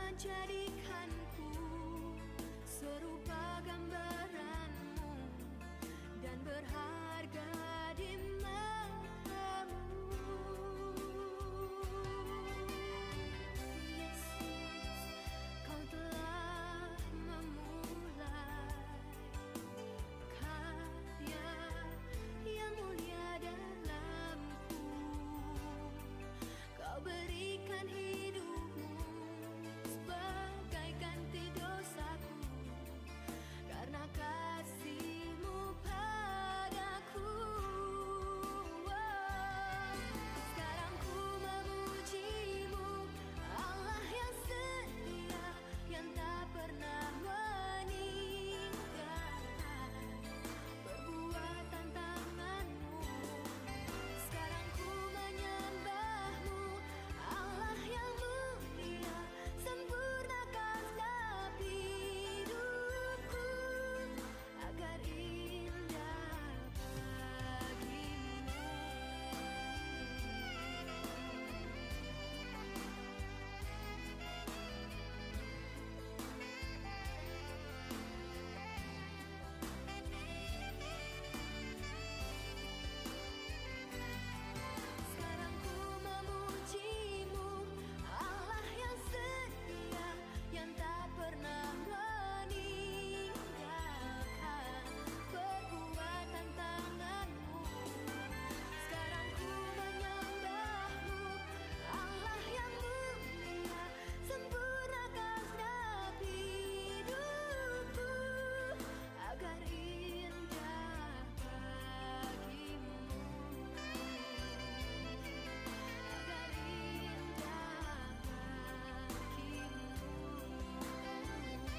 menjadikanku serupa gambaranmu dan berharga di matamu. Yesus, kau telah memulai karya yang mulia dalamku. Kau berikan hidupmu sebagai ganti dosaku karena kasih-Mu padaku. Sekarang ku memuji-Mu, Allah yang setia, yang tak pernah meninggalkan perbuatan tangan-Mu. Sekarang ku menyembah-Mu, Allah yang mulia, sempurnakanlah hidupku agar indah bagimu. Sekarang ku memuji-Mu, Allah yang setia, yang tak pernah meninggalkan perbuatan tangan-Mu. Sekarang ku menyembah-Mu, Allah yang mulia, sempurnakanlah hidupku agar indah bagimu. Agar indah bagimu.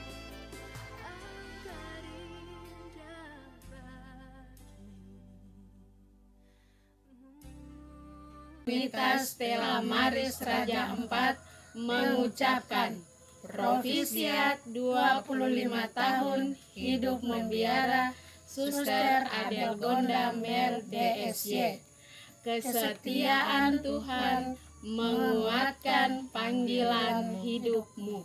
Agar indah bagimu. Rita Stella Maris Raja 4 mengucapkan Provisiat 25 tahun hidup membiara Suster Adelgonda Mel DSY. Kesetiaan Tuhan menguatkan panggilan hidupmu.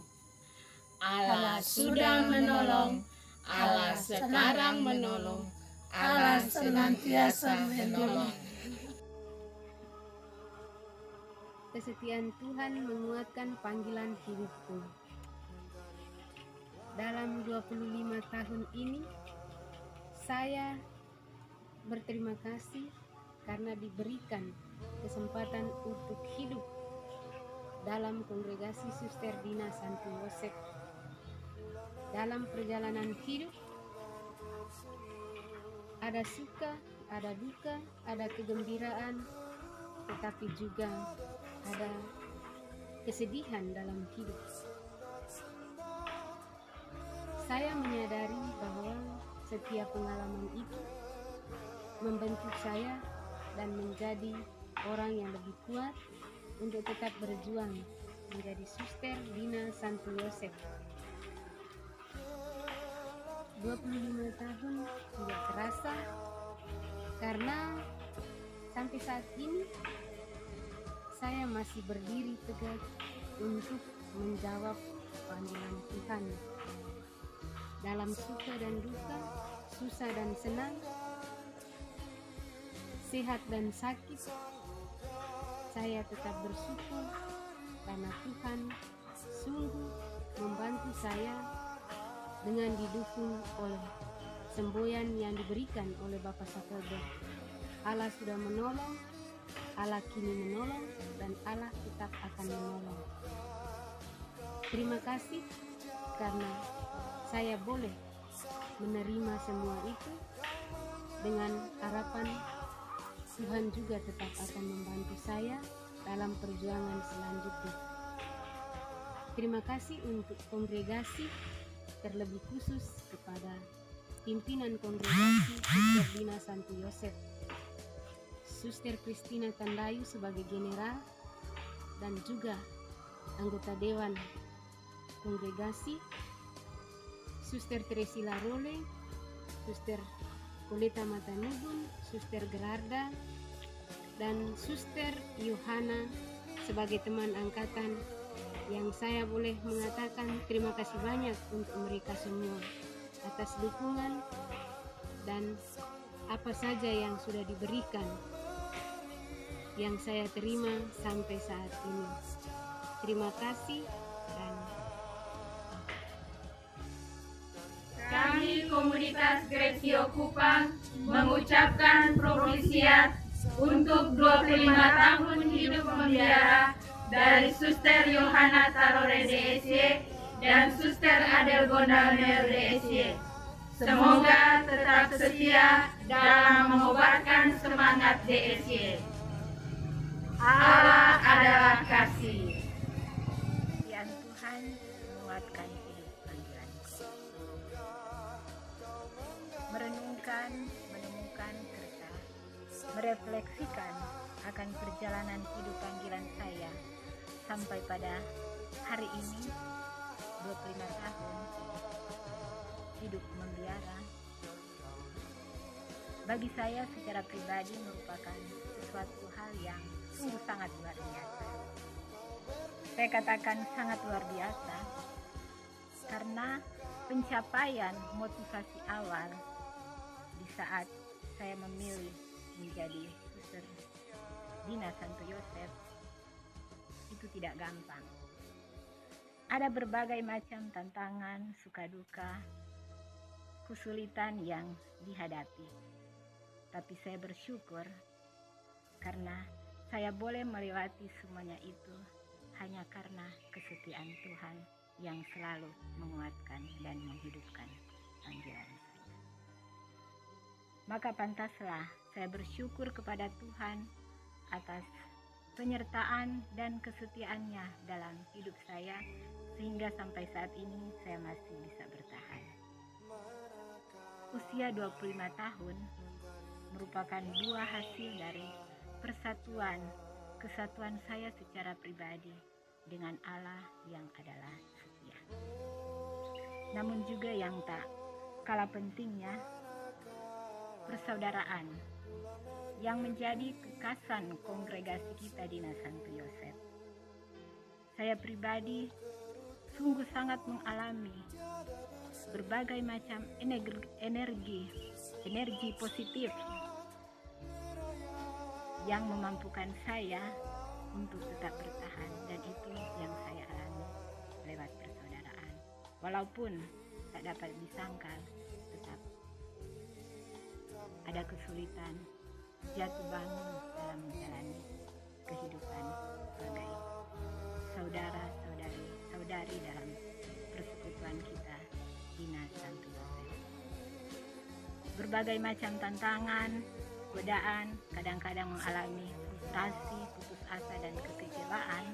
Allah sudah menolong, Allah sekarang menolong, Allah senantiasa menolong. Kesetiaan Tuhan menguatkan panggilan hidupku. Dalam 25 tahun ini, saya berterima kasih karena diberikan kesempatan untuk hidup dalam kongregasi Suster Dina Santo Yosef. Dalam perjalanan hidup, ada suka, ada duka, ada kegembiraan, tetapi juga ada kesedihan dalam hidup. Saya menyadari bahwa setiap pengalaman itu membentuk saya dan menjadi orang yang lebih kuat untuk tetap berjuang menjadi Suster Dina Santo Yosef. 25 tahun tidak terasa karena sampai saat ini saya masih berdiri tegak untuk menjawab panggilan Tuhan. Dalam suka dan duka, susah dan senang, sehat dan sakit, saya tetap bersyukur karena Tuhan sungguh membantu saya dengan didukung oleh semboyan yang diberikan oleh Bapak Sakodo. Allah sudah menolong, Allah kini menolong, dan Allah tetap akan menolong. Terima kasih karena saya boleh menerima semua itu dengan harapan Tuhan juga tetap akan membantu saya dalam perjuangan selanjutnya. Terima kasih untuk kongregasi, terlebih khusus kepada pimpinan kongregasi Suster Dina Santo Yosef, Suster Christina Tandayu sebagai general, dan juga anggota Dewan Kongregasi, Suster Teresila Role, Suster Kulita Matanubun, Suster Gerarda, dan Suster Yohana sebagai teman angkatan yang saya boleh mengatakan terima kasih banyak untuk mereka semua atas dukungan dan apa saja yang sudah diberikan yang saya terima sampai saat ini. Terima kasih dan Kami komunitas Gresio Kupang mengucapkan Provisiat untuk 25 tahun hidup membiara dari Suster Yohana Tarore DSY dan Suster Adel Gondalmer DSY. Semoga tetap setia dalam mengobarkan semangat DSY. Allah adalah kasih. Kemuliaan Tuhan menguatkan hidup panggilanku. Merenungkan, menemukan, serta merefleksikan akan perjalanan hidup panggilan saya sampai pada hari ini 25 tahun hidup membiara. Bagi saya secara pribadi merupakan sesuatu hal yang sungguh sangat luar biasa. Saya katakan sangat luar biasa karena pencapaian motivasi awal di saat saya memilih menjadi Suster Dina Santo Yosef itu tidak gampang. Ada berbagai macam tantangan, suka duka, kesulitan yang dihadapi. Tapi saya bersyukur karena saya boleh melewati semuanya itu hanya karena kesetiaan Tuhan yang selalu menguatkan dan menghidupkan panggilan saya. Maka pantaslah saya bersyukur kepada Tuhan atas penyertaan dan kesetiaannya dalam hidup saya sehingga sampai saat ini saya masih bisa bertahan. Usia 25 tahun merupakan buah hasil dari kesatuan saya secara pribadi dengan Allah yang adalah setia. Namun juga yang tak kalah pentingnya, persaudaraan yang menjadi kekasan kongregasi kita di Santo Yosef. Saya pribadi sungguh sangat mengalami berbagai macam energi positif yang memampukan saya untuk tetap bertahan, dan itu yang saya alami lewat persaudaraan. Walaupun tak dapat disangkal, tetap ada kesulitan, jatuh bangun dalam menjalani kehidupan sebagai saudari dalam persekutuan kita di Santo Yosef. Berbagai macam tantangan, godaan, kadang-kadang mengalami frustrasi, putus asa dan kekecewaan.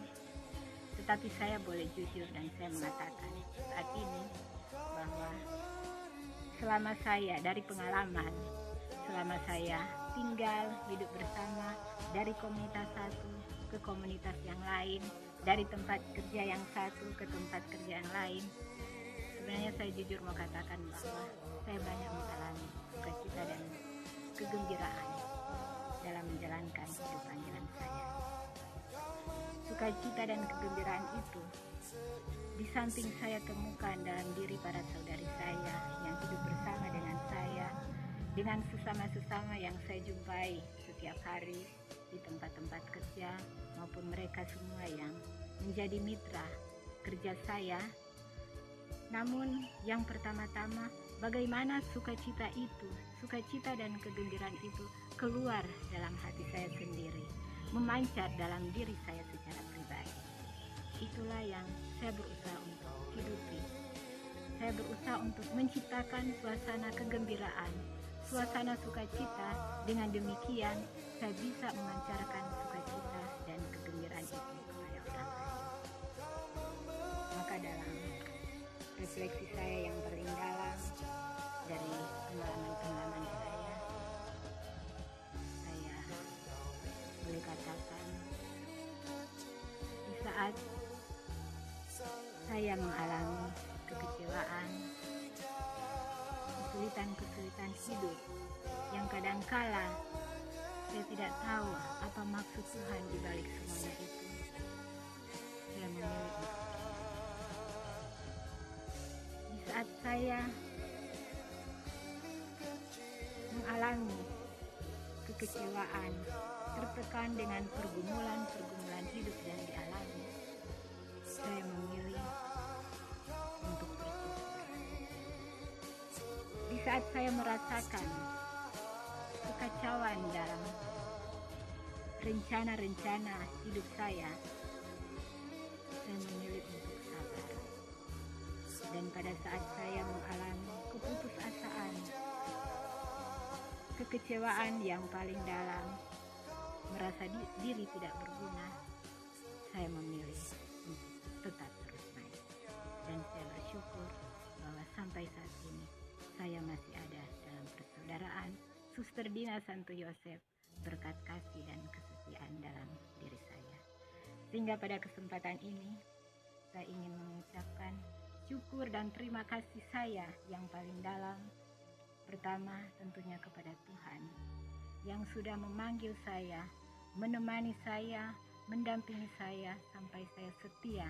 Tetapi saya boleh jujur dan saya mengatakan saat ini bahwa selama saya dari pengalaman, selama saya tinggal hidup bersama dari komunitas satu ke komunitas yang lain, dari tempat kerja yang satu ke tempat kerja yang lain, sebenarnya saya jujur mau katakan bahwa saya banyak mengalami sukacita dan kegembiraan dalam menjalankan hidup panggilan saya. Sukacita dan kegembiraan itu di samping saya temukan dalam diri para saudari saya yang hidup bersama dengan saya, dengan sesama-sesama yang saya jumpai setiap hari di tempat-tempat kerja, maupun mereka semua yang menjadi mitra kerja saya. Namun yang pertama-tama, bagaimana sukacita dan kegembiraan itu keluar dalam hati saya sendiri, memancar dalam diri saya secara pribadi. Itulah yang saya berusaha untuk hidupi. Saya berusaha untuk menciptakan suasana kegembiraan, suasana sukacita. Dengan demikian saya bisa memancarkan sukacita dan kegembiraan itu kepada orang lain. Maka dalam refleksi saya yang paling dalam dari pengalaman-pengalaman saya boleh katakan di saat saya mengalami kekecewaan, kesulitan hidup yang kadangkala saya tidak tahu apa maksud Tuhan di balik semuanya itu, saya memilih saya mengalami kekecewaan, tertekan dengan pergumulan-pergumulan hidup yang dialami, saya memilih untuk bersyukur. Di saat saya merasakan kekacauan dalam rencana-rencana hidup saya memilih untuk sabar. Dan pada saat saya mengalami keputusasaan, kekecewaan yang paling dalam, merasa diri tidak berguna, saya memilih untuk tetap terus naik. Dan saya bersyukur bahwa sampai saat ini saya masih ada dalam persaudaraan Suster Dina Santo Yosef berkat kasih dan kesetiaan dalam diri saya. Sehingga pada kesempatan ini saya ingin mengucapkan syukur dan terima kasih saya yang paling dalam. Pertama tentunya kepada Tuhan yang sudah memanggil saya, menemani saya, mendampingi saya sampai saya setia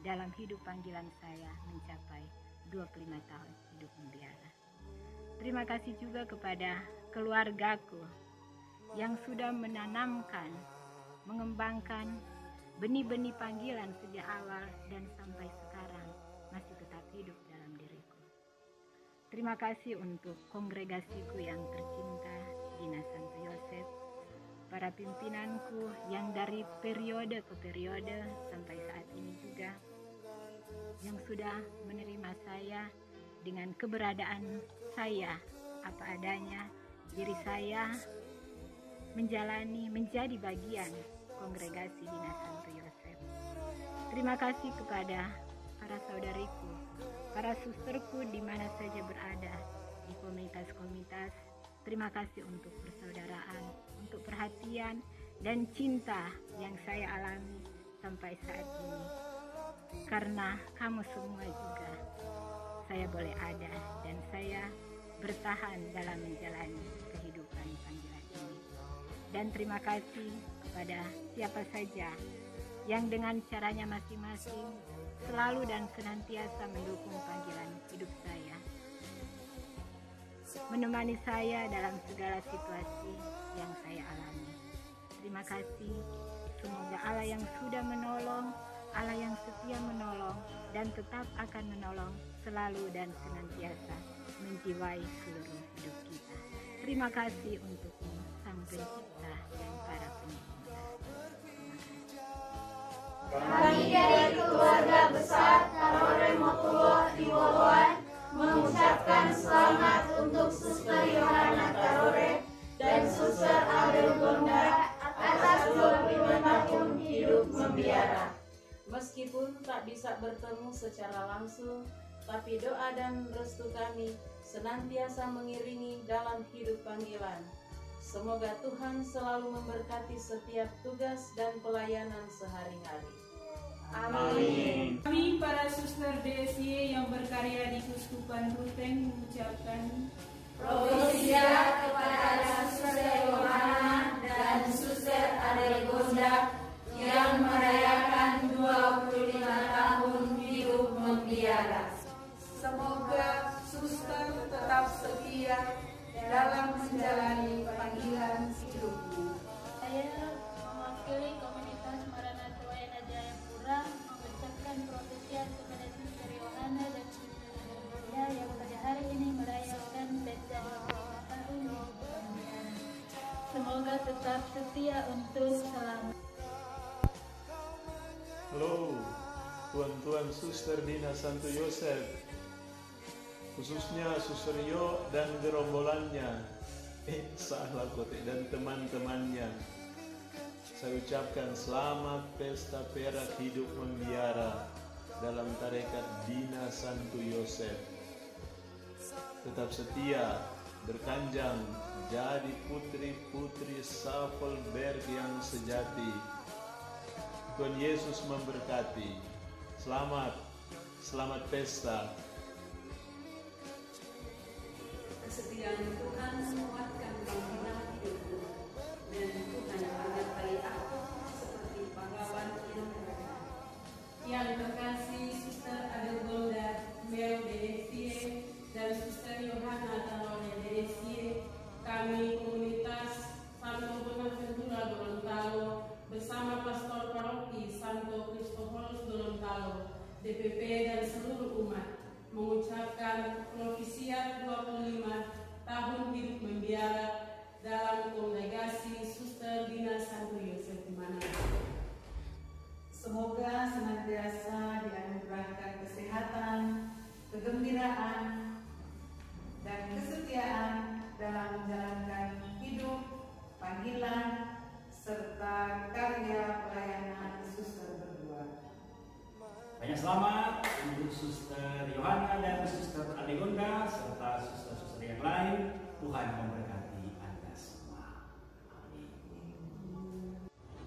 dalam hidup panggilan saya mencapai 25 tahun hidup membiara. Terima kasih juga kepada keluargaku yang sudah menanamkan, mengembangkan benih-benih panggilan sejak awal dan sampai sekarang masih tetap hidup dalam diriku. Terima kasih untuk kongregasiku yang tercinta, Dina Santo Yosef, para pimpinanku yang dari periode ke periode sampai saat ini juga, yang sudah menerima saya dengan keberadaan saya apa adanya, diri saya menjadi bagian kongregasi Dina Santo Yosef. Terima kasih kepada para saudariku, para susterku di mana saja berada di komunitas-komunitas. Terima kasih untuk persaudaraan, untuk perhatian dan cinta yang saya alami sampai saat ini. Karena kamu semua juga, saya boleh ada dan saya bertahan dalam menjalani kehidupan panggilan ini. Dan terima kasih kepada siapa saja yang dengan caranya masing-masing selalu dan senantiasa mendukung panggilan hidup saya, menemani saya dalam segala situasi yang saya alami. Terima kasih. Semoga Allah yang sudah menolong, Allah yang setia menolong dan tetap akan menolong selalu dan senantiasa menjiwai seluruh hidup kita. Terima kasih untukmu, Sang Pencipta dan para penyembah. Kami dari keluarga besar Karore Motullah di Woloan mengucapkan selamat untuk Suster Yohana Karore dan Suster Adelgonda atas 25 tahun hidup membiara. Meskipun tak bisa bertemu secara langsung, tapi doa dan restu kami senantiasa mengiringi dalam hidup panggilan. Semoga Tuhan selalu memberkati setiap tugas dan pelayanan sehari-hari. Amin. Kami para suster DSY yang berkarya di Kuskupan Ruteng mengucapkan Provinsia kepada Suster Yohana dan Suster Adelgonda yang merayakan 25 tahun hidup membiara. semoga suster tetap setia dalam menjalani panggilan hidupmu. Saya mewakili komunitas Maranatha Wayana Jayapura mengucapkan profesiat kepada Suster Yohana dan Suster Adelgonda yang pada hari ini merayakan pesta 25 tahun hidup membiara. Semoga tetap setia untuk selama. Halo, tuan-tuan Suster Dina Santo Yosef, khususnya Suster Yo dan gerombolannya, salah kote, dan teman-temannya. Saya ucapkan selamat pesta perak hidup membiara dalam tarekat Dina Santo Yosef. Tetap setia, berkanjang, jadi putri-putri Safelberg yang sejati. Tuhan Yesus memberkati. Selamat pesta. Kesetiaan Tuhan menguatkan panggilan hidupku, dan Tuhan menyertai aku seperti pahlawan hidup mereka. Yang terkasih Suster Adelgonda, beliau DPP dan seluruh umat mengucapkan Profesiat 25 tahun hidup membiara dalam kongregasi Suster Dina Santo Yosef di Manado. Semoga senantiasa dianugerahkan kesehatan, kegembiraan, dan kesetiaan dalam menjalankan hidup, panggilan, serta karya pelayanan suster berdua. Banyak selamat untuk Suster Yohana dan Suster Adegonda serta suster-suster yang lain. Tuhan memberkati Anda semua. Amin.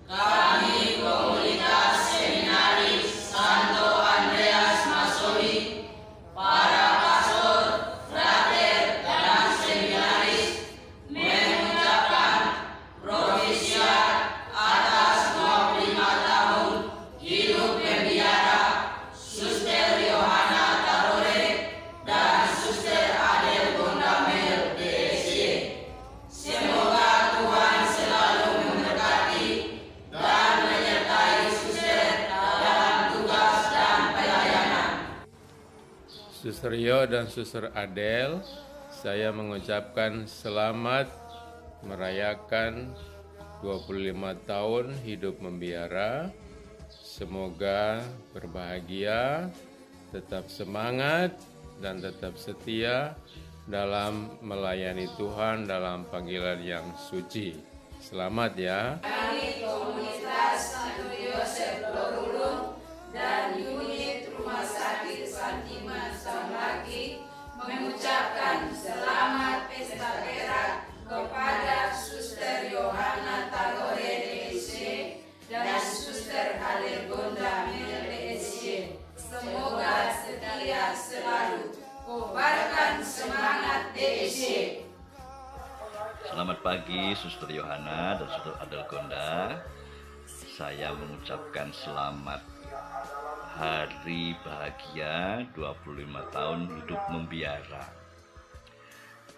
Kami komunitas seminaris Santo Andreas Masoli, para pastor, frater, dan seminaris mengucapkan Profesiat atas 25 tahun hidup membiara Suster Yohana Tarore dan Suster Adel Gondamel DSY. Semoga Tuhan selalu memberkati dan menyertai suster dalam tugas dan pelayanan. Suster Yo dan Suster Adel, saya mengucapkan selamat merayakan 25 tahun hidup membiara. Semoga berbahagia, tetap semangat, dan tetap setia dalam melayani Tuhan dalam panggilan yang suci. Selamat ya. Kami komunitas Santo Yosef Lorulung dan unit Rumah Sakit Fatima Samlaki mengucapkan selamat pesta perak kepada Suster Yohana Tarore DSY dan Suster Adelgonda Mel DSY. Semoga setia selalu. Kobarkan semangat DSY. Selamat pagi Suster Yohana dan Suster Adelgonda. Saya mengucapkan selamat hari bahagia 25 tahun hidup membiara.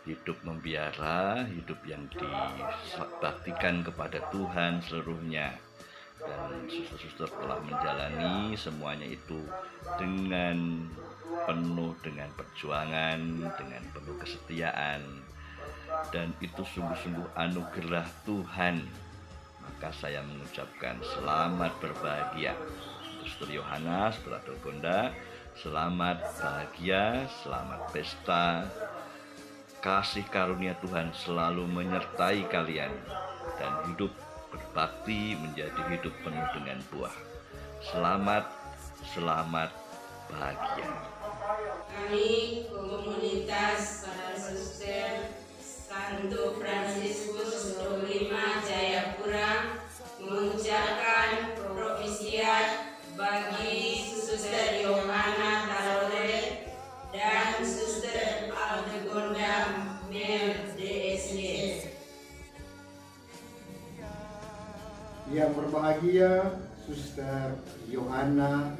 Hidup membiara, hidup yang dibaktikan kepada Tuhan seluruhnya. Dan suster-suster telah menjalani semuanya itu dengan penuh dengan perjuangan, dengan penuh kesetiaan. Dan itu sungguh-sungguh anugerah Tuhan. Maka saya mengucapkan selamat berbahagia. Suster Yohana, Suster Adelgonda, selamat bahagia, selamat pesta. Kasih karunia Tuhan selalu menyertai kalian. Dan hidup berbakti menjadi hidup penuh dengan buah. Selamat, selamat, bahagia. Kami komunitas para suster Santo Fransiskus 25 Jayapura mengucapkan Profesiat bagi Suster Yohana Tarore dan Suster Adelgonda Mel DSY. Yang berbahagia Suster Yohana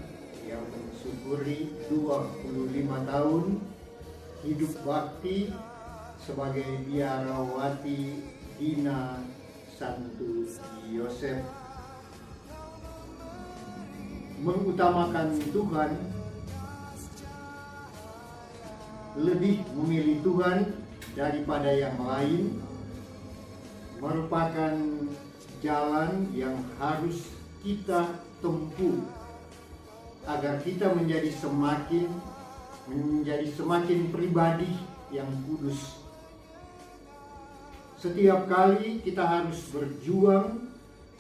yang mensyukuri 25 tahun hidup bakti sebagai biarawati Dina Santo Yosef, mengutamakan Tuhan, lebih memilih Tuhan daripada yang lain, merupakan jalan yang harus kita tempuh agar kita menjadi semakin pribadi yang kudus. Setiap kali kita harus berjuang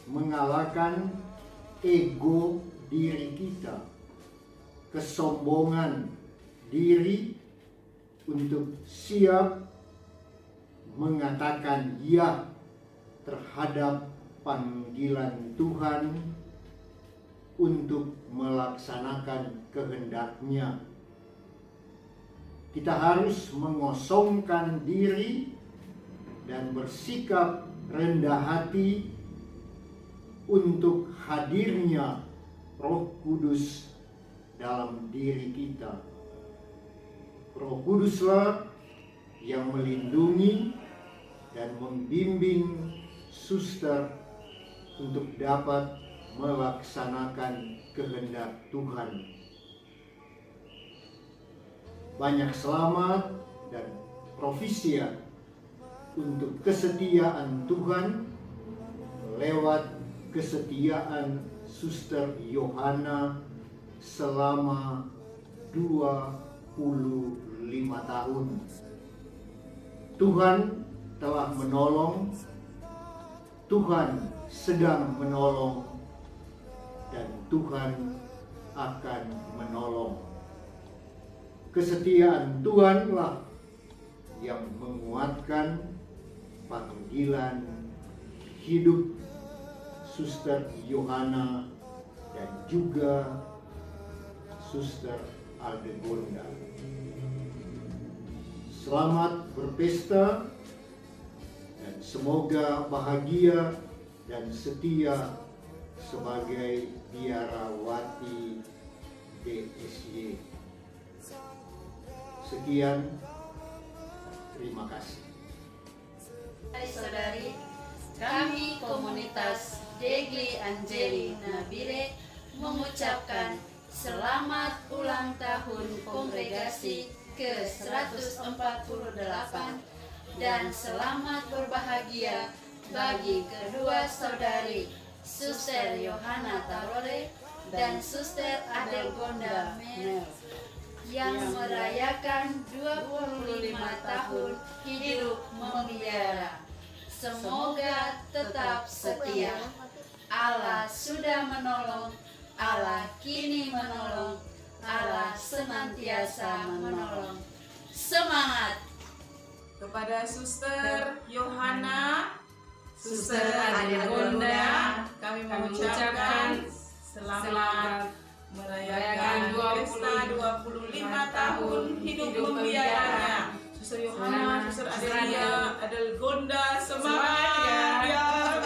mengalahkan ego diri kita, kesombongan diri, untuk siap mengatakan ya terhadap panggilan Tuhan untuk melaksanakan kehendak-Nya. Kita harus mengosongkan diri dan bersikap rendah hati untuk hadirnya Roh Kudus dalam diri kita. Roh Kuduslah yang melindungi dan membimbing suster untuk dapat melaksanakan kehendak Tuhan. banyak selamat dan profisia untuk kesetiaan Tuhan lewat kesetiaan Suster Yohana selama 25 tahun. Tuhan telah menolong, Tuhan sedang menolong, dan Tuhan akan menolong. Kesetiaan Tuhanlah yang menguatkan panggilan hidup Suster Yohana dan juga Suster Aldegonda. Selamat berpesta dan semoga bahagia dan setia sebagai biarawati DSY. Sekian, terima kasih. Hai saudari, kami komunitas Degli Angeli Nabire mengucapkan selamat ulang tahun kongregasi ke-148 dan selamat berbahagia bagi kedua saudari Suster Yohana Tarore dan Suster Adelgonda Mel yang merayakan 25 tahun hidup membiara. Semoga tetap setia. Allah sudah menolong, Allah kini menolong, Allah senantiasa menolong. Semangat! Kepada Suster Yohana, Suster Adelgonda, kami mengucapkan selamat merayakan pesta 25 tahun hidup membiaranya. Suster Yohana, Suster Adelgonda, semangat ya!